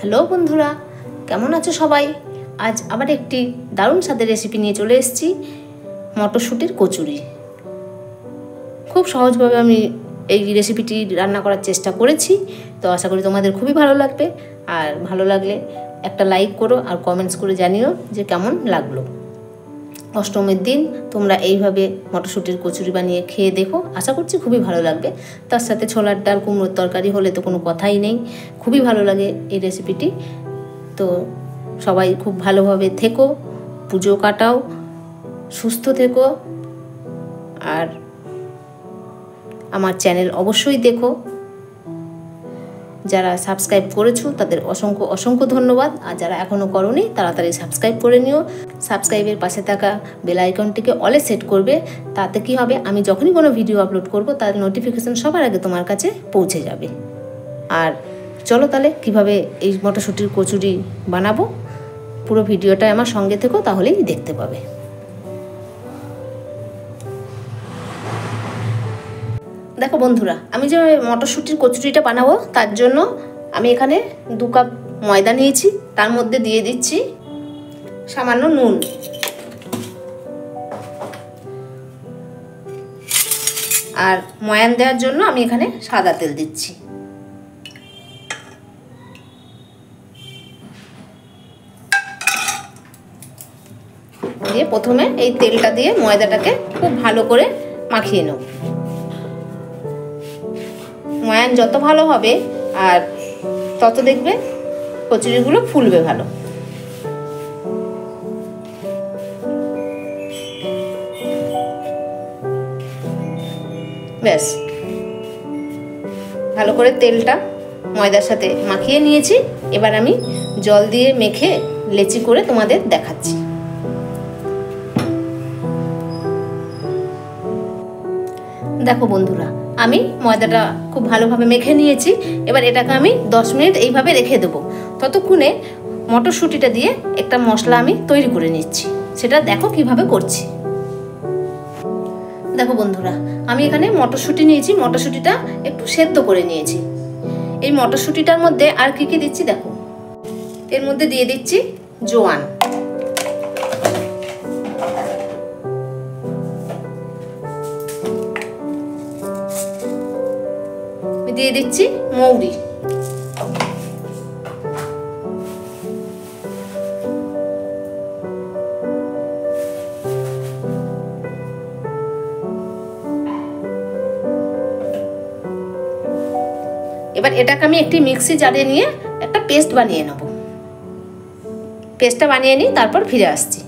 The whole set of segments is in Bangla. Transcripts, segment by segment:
হ্যালো বন্ধুরা, কেমন আছো সবাই? আজ আবার একটি দারুণ স্বাদের রেসিপি নিয়ে চলে এসেছি, মটরশুঁটির কচুরি। খুব সহজভাবে আমি এই রেসিপিটি রান্না করার চেষ্টা করেছি, তো আশা করি তোমাদের খুবই ভালো লাগবে। আর ভালো লাগলে একটা লাইক করো আর কমেন্টস করে জানিও যে কেমন লাগলো। অষ্টমীর দিন তোমরা এইভাবে মটরশুঁটির কচুরি বানিয়ে খেয়ে দেখো, আশা করছি খুবই ভালো লাগবে। তার সাথে ছোলার ডাল কুমড়োর তরকারি হলে তো কোনো কথাই নেই, খুবই ভালো লাগে এই রেসিপিটি। তো সবাই খুব ভালোভাবে থেকো, পুজো কাটাও, সুস্থ থেকো। আর আমার চ্যানেল অবশ্যই দেখো। যারা সাবস্ক্রাইব করেছো তাদের অসংখ্য অসংখ্য ধন্যবাদ। আর যারা এখনও করোনি তাড়াতাড়ি সাবস্ক্রাইব করে নিও। সাবস্ক্রাইবের পাশে থাকা বেল আইকনটিকে অলে সেট করবে। তাতে কি হবে, আমি যখনই কোনো ভিডিও আপলোড করব তার নোটিফিকেশন সবার আগে তোমার কাছে পৌঁছে যাবে। আর চলো তাহলে কিভাবে এই মটরশুঁটির কচুরি বানাবো, পুরো ভিডিওটা আমার সঙ্গে থেকো, তাহলেই দেখতে পাবে। দেখো বন্ধুরা, আমি যে মটরশুঁটির কচুরিটা বানাবো তার জন্য আমি এখানে 2 কাপ ময়দা নিয়েছি। তার মধ্যে দিয়ে দিচ্ছি সামান্য নুন, আর ময়ান দেওয়ার জন্য আমি এখানে সাদা তেল দিচ্ছি। দিয়ে প্রথমে এই তেলটা দিয়ে ময়দাটাকে খুব ভালো করে মাখিয়ে নেব। ময়ান যত ভালো হবে আর তত দেখবে কচুরিগুলো ফুলবে ভালো। ব্যাস, ভালো করে তেলটা ময়দার সাথে মাখিয়ে নিয়েছি। এবার আমি জল দিয়ে মেখে লেচি করে তোমাদের দেখাচ্ছি। দেখো বন্ধুরা, আমি ময়দাটা খুব ভালোভাবে মেখে নিয়েছি। এবার এটাকে আমি 10 মিনিট এইভাবে রেখে দেবো। ততক্ষণে মটরশুঁটিটা দিয়ে একটা মশলা আমি তৈরি করে নিচ্ছি, সেটা দেখো কিভাবে করছি। দেখো বন্ধুরা, আমি এখানে মটরশুঁটি নিয়েছি, মটরশুঁটিটা একটু সেদ্ধ করে নিয়েছি। এই মটরশুঁটিটার মধ্যে আর কি কি দিচ্ছি দেখো। এর মধ্যে দিয়ে দিচ্ছি জোয়ান, দিয়ে দিচ্ছি মৌরি, এবার এটাকে আমি একটি মিক্সি জারে নিয়ে একটা পেস্ট বানিয়ে নেব। পেস্টটা বানিয়ে নিই, তারপর ফিরে আসছি।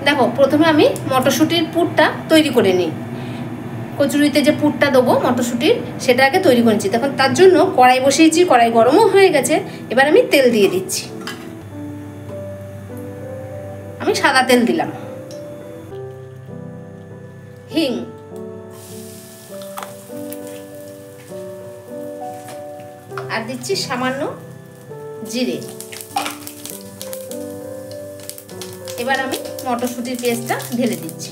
দেখো, প্রথমে আমি মটরশুঁটির পুরটা তৈরি করে নিই। কচুরিতে যে পুরটা দেবো মটরশুঁটির, সেটা আগে তৈরি করেছি। তখন তার জন্য কড়াই বসিয়েছি, কড়াই গরমও হয়ে গেছে। এবার আমি তেল দিয়ে দিচ্ছি। আমি সাদা তেল দিলাম, হিং, আর দিচ্ছি সামান্য জিরে। এবার আমি মটরশুঁটির পেস্টটা ঢেলে দিচ্ছি।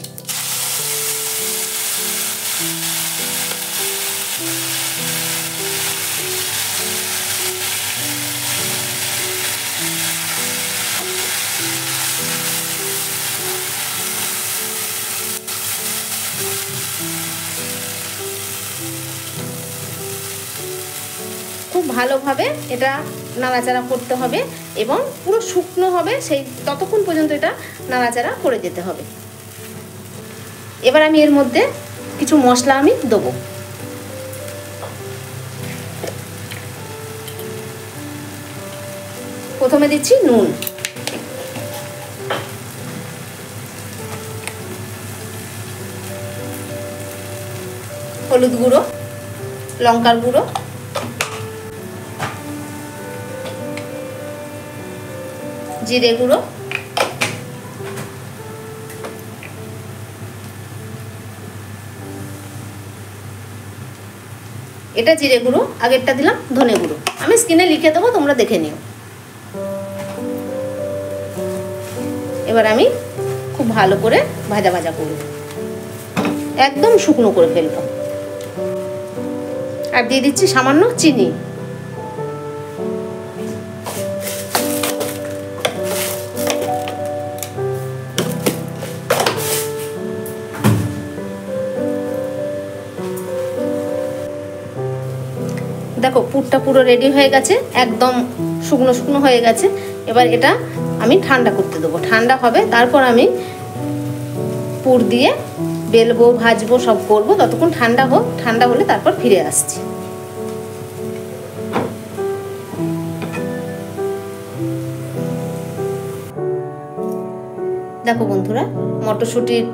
খুব ভালোভাবে এটা নাড়াচাড়া করতে হবে এবং পুরো শুকনো হবে, সেই ততক্ষণ পর্যন্ত এটা নাড়াচাড়া করে যেতে হবে। এবার আমি এর মধ্যে কিছু মশলা আমি দেবো। প্রথমে দিচ্ছি নুন, হলুদ গুঁড়ো, লঙ্কার গুঁড়ো, জিরে গুঁড়ো, এটা জিরে গুঁড়ো, আগেরটা দিলাম ধনে গুঁড়ো। আমি স্ক্রিনে লিখে দেবো, তোমরা দেখে নিও। এবার আমি খুব ভালো করে ভাজা ভাজা করব, একদম শুকনো করে ফেলবো। আর দিয়ে দিচ্ছি সামান্য চিনি। দেখো পুরটা পুরো রেডি হয়ে গেছে, একদম শুকনো শুকনো হয়ে গেছে। এবার এটা আমি ঠান্ডা করতে দেবো, ঠান্ডা হবে, তারপর আমি পুর দিয়ে বেলবো, ভাজবো, সব করবো। ততক্ষণ ঠান্ডা হোক, ঠান্ডা হলে তারপর ফিরে আসছি। দেখো বন্ধুরা, মটরশুঁটির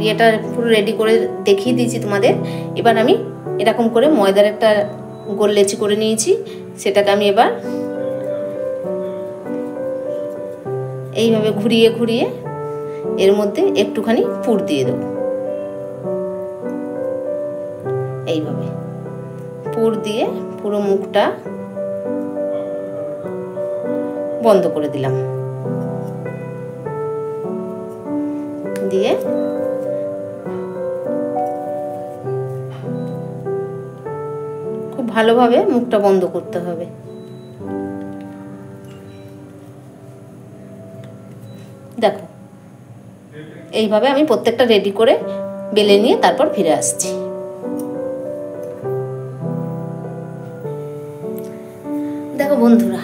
ইয়েটা পুরো রেডি করে দেখিয়ে দিয়েছি তোমাদের। এবার আমি এরকম করে ময়দার একটা গোল লেচি করে নিয়েছি, সেটাকে আমি এবার এইভাবে ঘুরিয়ে ঘুরিয়ে এর মধ্যে একটুখানি পুর দিয়ে দেবো। এইভাবে পুর দিয়ে পুরো মুখটা বন্ধ করে দিলাম, দিয়ে খুব ভালোভাবে মুখটা বন্ধ করতে হবে। দেখো এইভাবে আমি প্রত্যেকটা রেডি করে বেলে নিয়ে তারপর ফিরে আসছি। দেখো বন্ধুরা,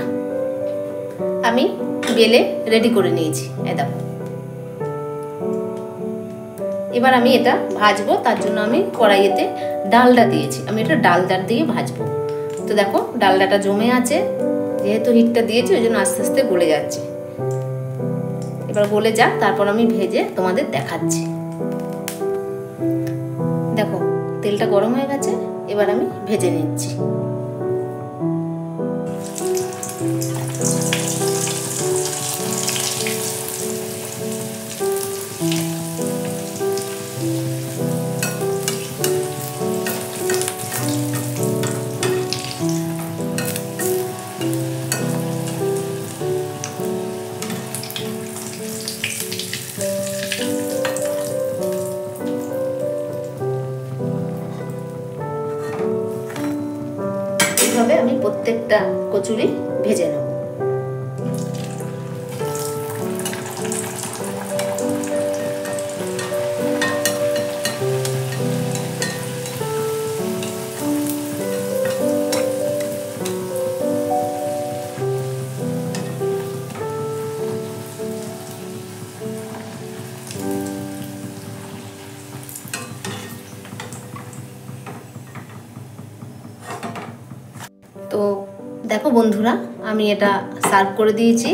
আমি বেলে রেডি করে নিয়েছি। এই দেখো, এবার আমি এটা ভাজবো। তার জন্য আমি কড়াইতে ডালডা দিয়েছি, আমি এটা ডালডা দিয়ে ভাজবো। তো দেখো ডালডাটা জমে আছে, যেহেতু হিটটা দিয়েছি ওই জন্য আস্তে আস্তে গলে যাচ্ছে। এবার গলে যাক, তারপর আমি ভেজে তোমাদের দেখাচ্ছি। দেখো তেলটা গরম হয়ে গেছে, এবার আমি ভেজে নিচ্ছি। এইভাবে আমি প্রত্যেকটা কচুরি ভেজে নেব। তো দেখো বন্ধুরা, আমি এটা সার্ভ করে দিয়েছি,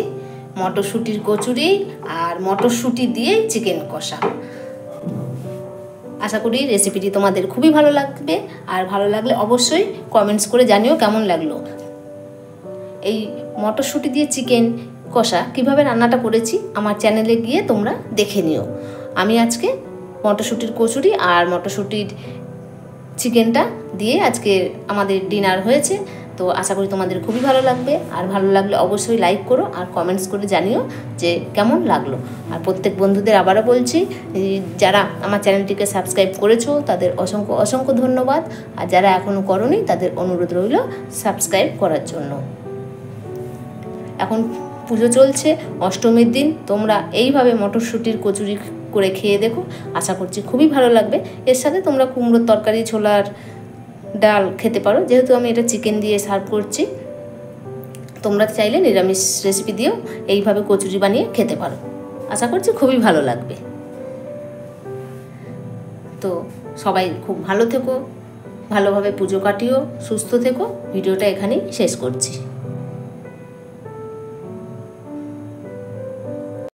মটরশুঁটির কচুরি আর মটরশুঁটি দিয়ে চিকেন কষা। আশা করি রেসিপিটি তোমাদের খুবই ভালো লাগবে, আর ভালো লাগলে অবশ্যই কমেন্টস করে জানিও কেমন লাগলো। এই মটরশুঁটি দিয়ে চিকেন কষা কিভাবে রান্নাটা করেছি আমার চ্যানেলে গিয়ে তোমরা দেখে নিও। আমি আজকে মটরশুঁটির কচুরি আর মটরশুঁটির চিকেনটা দিয়ে আজকে আমাদের ডিনার হয়েছে। তো আশা করি তোমাদের খুবই ভালো লাগবে, আর ভালো লাগলে অবশ্যই লাইক করো আর কমেন্টস করে জানিও যে কেমন লাগলো। আর প্রত্যেক বন্ধুদের আবারও বলছি, যারা আমার চ্যানেলটিকে সাবস্ক্রাইব করেছো তাদের অসংখ্য অসংখ্য ধন্যবাদ, আর যারা এখনও করোনি তাদের অনুরোধ রইল সাবস্ক্রাইব করার জন্য। এখন পুজো চলছে, অষ্টমীর দিন তোমরা এইভাবে মটরশুঁটির কচুরি করে খেয়ে দেখো, আশা করছি খুবই ভালো লাগবে। এর সাথে তোমরা কুমড়োর তরকারি, ছোলার ডাল খেতে পারো, যেহেতু আমি এটা চিকেন দিয়ে সার্ভ করছি। তোমরা চাইলে নিরামিষ রেসিপি দিয়েও এইভাবে কচুরি বানিয়ে খেতে পারো, আশা করছি খুবই ভালো লাগবে। তো সবাই খুব ভালো থেকো, ভালোভাবে পুজো কাটিও, সুস্থ থেকো। ভিডিওটা এখানেই শেষ করছি।